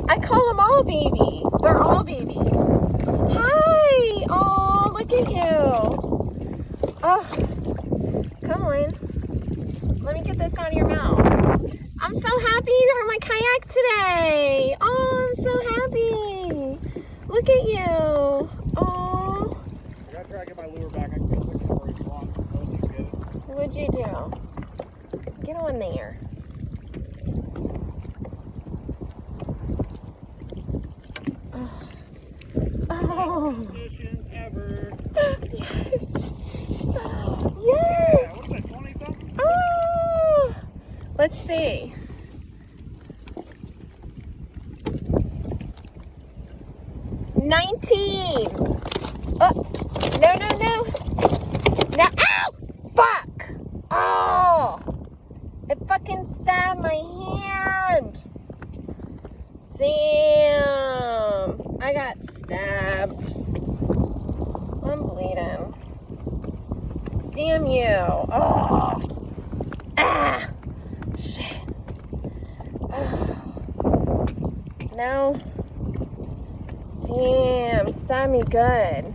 I call them all baby. They're all baby. Hi. Oh, look at you. Oh, come on. Let me get this out of your mouth. I'm so happy for my kayak today. Oh, I'm so happy. Look at you. Oh. I gotta try to get my lure back. I can get looking for it long. What'd you do? Get on there. Oh. Ever. Yes. Yes. Yes. What is that, 20 something? Oh. Let's see. $19. Oh. No, no, no. No. Ow! Fuck. Oh. It fucking stabbed my hand. Damn. I got stabbed. I'm bleeding. Damn you. Oh. Ah. Shit. Oh. No. Damn. Stabbed me good.